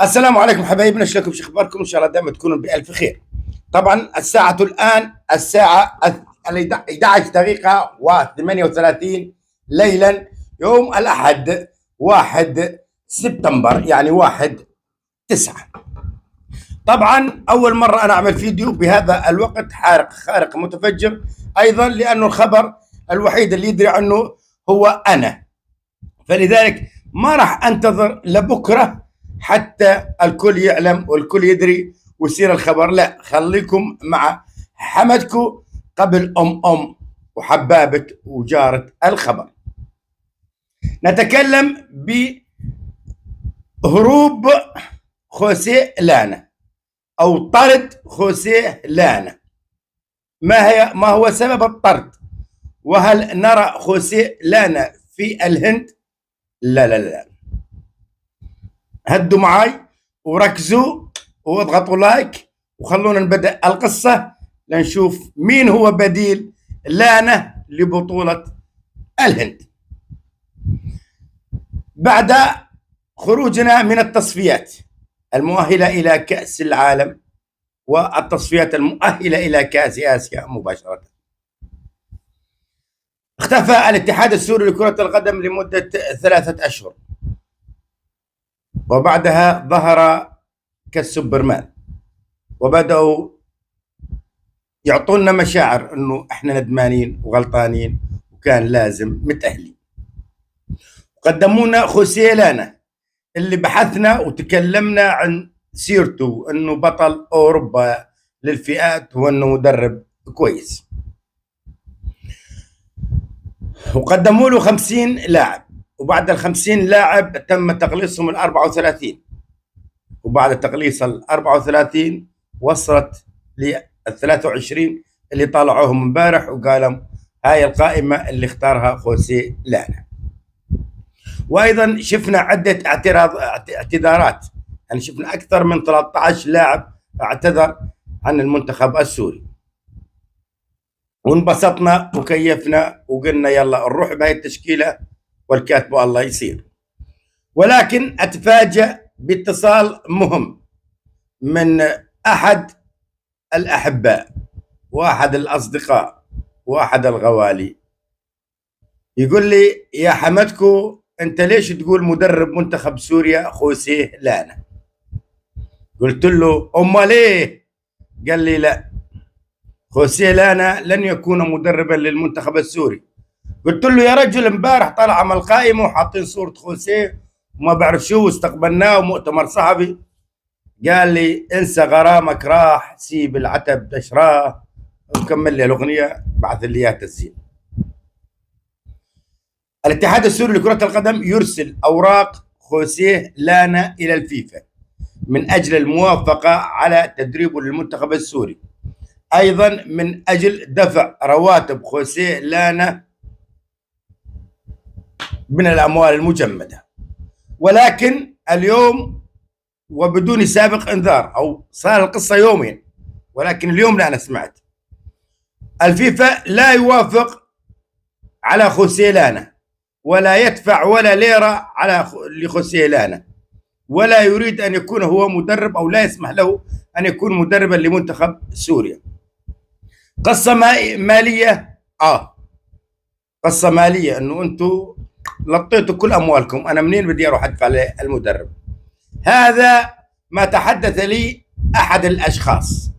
السلام عليكم حبايبنا، شلونكم؟ شو اخباركم؟ ان شاء الله دائما تكونوا بالف خير. طبعا الساعة الآن الساعة 11 دقيقة و38 ليلا، يوم الأحد 1 سبتمبر، يعني 1/9. طبعا أول مرة أنا أعمل فيديو بهذا الوقت، خارق متفجر أيضا، لأنه الخبر الوحيد اللي يدري عنه هو أنا، فلذلك ما راح أنتظر لبكرة حتى الكل يعلم والكل يدري ويصير الخبر. لا، خليكم مع حمدكم قبل أم وحبابة وجارة الخبر. نتكلم بهروب خوسيه لانا أو طرد خوسيه لانا. ما هو سبب الطرد؟ وهل نرى خوسيه لانا في الهند؟ لا لا لا، هدوا معاي وركزوا واضغطوا لايك وخلونا نبدأ القصة لنشوف مين هو بديل لانا لبطولة الهند. بعد خروجنا من التصفيات المؤهلة إلى كأس العالم والتصفيات المؤهلة إلى كأس آسيا مباشرة، اختفى الاتحاد السوري لكرة القدم لمدة 3 أشهر، وبعدها ظهر كالسوبرمان وبدأوا يعطونا مشاعر انه احنا ندمانين وغلطانين وكان لازم متأهلين. قدمونا خوسيه لانا اللي بحثنا وتكلمنا عن سيرته انه بطل اوروبا للفئات وانه مدرب كويس، وقدموا له 50 لاعب، وبعد ال50 لاعب تم تقليصهم ال34، وبعد تقليص ال34 وصلت لل23 اللي طالعوهم امبارح وقالوا هاي القائمة اللي اختارها خوسيه لانا. وايضا شفنا عدة اعتذارات، يعني شفنا اكثر من 13 لاعب اعتذر عن المنتخب السوري، وانبسطنا وكيفنا وقلنا يلا نروح بهاي التشكيلة والكاتب الله يصير. ولكن اتفاجأ باتصال مهم من احد الاحباء واحد الاصدقاء واحد الغوالي، يقول لي يا حمدكو انت ليش تقول مدرب منتخب سوريا خوسيه لانا؟ قلت له امال ايه؟ قال لي لا، خوسيه لانا لن يكون مدربا للمنتخب السوري. قلت له يا رجل امبارح طلع عمل قائمه وحاطين صوره خوسيه وما بعرف شو، واستقبلناه مؤتمر صحفي. قال لي انسى غرامك راح، سيب العتب تشراه، وكمل لي الاغنيه بعث لي اياها تسجيل. الاتحاد السوري لكرة القدم يرسل اوراق خوسيه لانا الى الفيفا من اجل الموافقه على تدريبه للمنتخب السوري، ايضا من اجل دفع رواتب خوسيه لانا من الاموال المجمده. ولكن اليوم وبدون سابق انذار، او صار القصه يومين ولكن اليوم لا، انا سمعت الفيفا لا يوافق على خوسيه لانا ولا يدفع ولا ليره على لخوسيه لانا، ولا يريد ان يكون هو مدرب او لا يسمح له ان يكون مدربا لمنتخب سوريا. قصه ماليه، قصه ماليه، انه انتم لطيتوا كل اموالكم، انا منين بدي اروح ادفع للمدرب؟ هذا ما تحدث لي احد الاشخاص،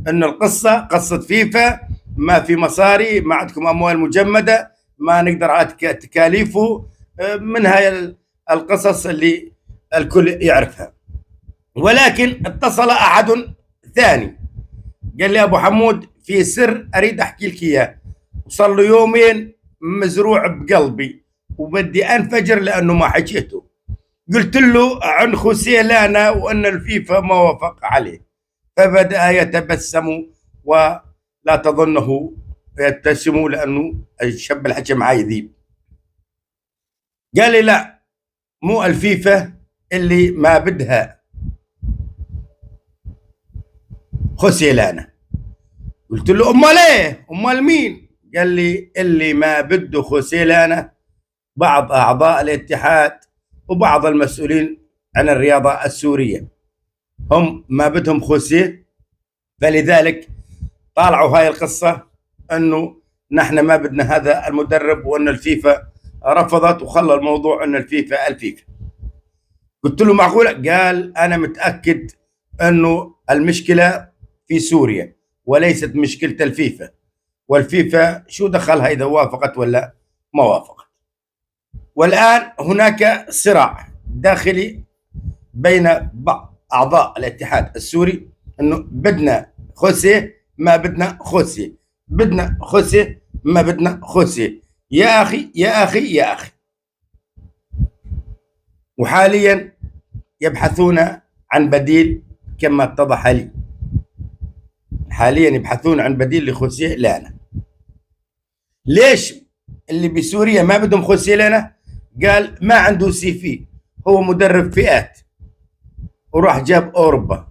انه القصه قصه فيفا، ما في مصاري، ما عندكم اموال مجمده، ما نقدر على تكاليفه، من هاي القصص اللي الكل يعرفها. ولكن اتصل احد ثاني قال لي ابو حمود في سر اريد احكي لك اياه، وصار له يومين مزروع بقلبي وبدي انفجر لانه ما حكيته. قلت له عن خوسيه لانا وان الفيفا ما وافق عليه، فبدأ يتبسم ولا تظنه يبتسم لانه الشاب الحكي معي ذيب. قال لي لا، مو الفيفا اللي ما بدها خوسيه لانا. قلت له امال ايه؟ امال مين؟ قال لي اللي ما بده خوسيه لانا بعض اعضاء الاتحاد وبعض المسؤولين عن الرياضة السورية، هم ما بدهم خوسيه، فلذلك طالعوا هاي القصة انه نحن ما بدنا هذا المدرب، وان الفيفا رفضت وخلى الموضوع ان الفيفا. قلت له معقولة؟ قال انا متأكد انه المشكلة في سوريا وليست مشكلة الفيفا، والفيفا شو دخلها اذا وافقت ولا ما وافقت. والان هناك صراع داخلي بين بعض اعضاء الاتحاد السوري انه بدنا خوسيه ما بدنا خوسيه، بدنا خوسيه ما بدنا خوسيه. يا اخي يا اخي يا اخي، وحاليا يبحثون عن بديل كما اتضح لي، حاليا يبحثون عن بديل لخوسيه لانا. ليش اللي بسوريا ما بدهم خوسيه لانا؟ قال ما عنده سي في، هو مدرب فئات وراح جاب اوروبا،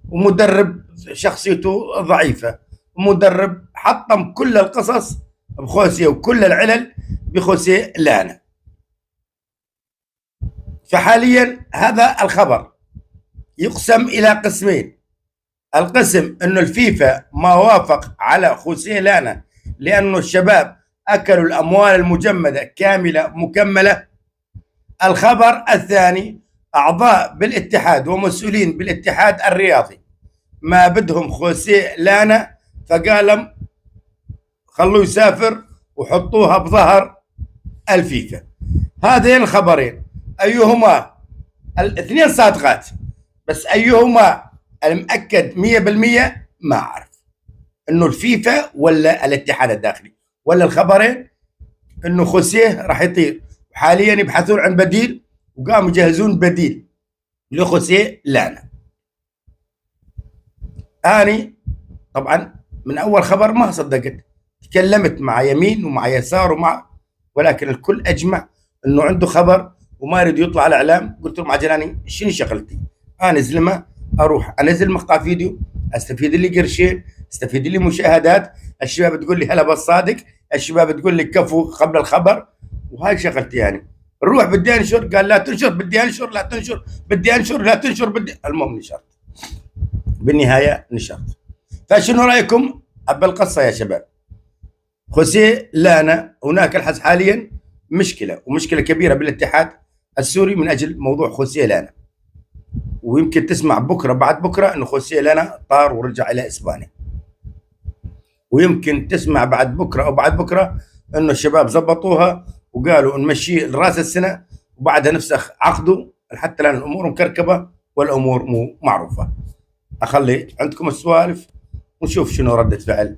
ومدرب شخصيته ضعيفه، ومدرب حطم كل القصص بخوسيه وكل العلل بخوسيه لانا. فحاليا هذا الخبر يقسم الى قسمين. القسم انه الفيفا ما وافق على خوسيه لانا لانه الشباب اكلوا الاموال المجمده كامله مكمله. الخبر الثاني، اعضاء بالاتحاد ومسؤولين بالاتحاد الرياضي ما بدهم خوسيه لانا، فقال خلوه يسافر وحطوها بظهر الفيفا. هذين الخبرين ايهما؟ الاثنين صادقات، بس ايهما المؤكد 100% ما اعرف، انه الفيفا ولا الاتحاد الداخلي، ولا الخبرين انه خوسيه راح يطير. وحاليا يبحثون عن بديل، وقاموا يجهزون بديل لخوسيه لانا. اني طبعا من اول خبر ما صدقت، تكلمت مع يمين ومع يسار ولكن الكل اجمع انه عنده خبر وما يريد يطلع على الاعلام. قلت لهم عجلاني شنو شغلتي؟ انا زلمه اروح انزل مقطع فيديو استفيد لي قرشين، استفيد لي مشاهدات، الشباب تقول لي هلا بالصادق، الشباب تقول لي كفو قبل الخبر، وهاي شغلتي يعني. نروح بدي انشر، قال لا تنشر، بدي انشر لا تنشر، بدي انشر لا تنشر، المهم نشرت، بالنهايه نشرت. فشنو رايكم بالقصه يا شباب؟ خوسيه لانا هناك الحس حاليا مشكله، ومشكله كبيره بالاتحاد السوري من اجل موضوع خوسيه لانا. ويمكن تسمع بكره بعد بكره انه خوسيه لانا طار ورجع الى اسبانيا، ويمكن تسمع بعد بكره او بعد بكره انه الشباب زبطوها وقالوا نمشيه لراس السنه وبعدها نفسخ عقده. حتى الان الامور مكركبه والامور مو معروفه. اخلي عندكم السوالف ونشوف شنو رده فعل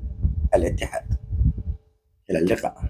الاتحاد. الى اللقاء.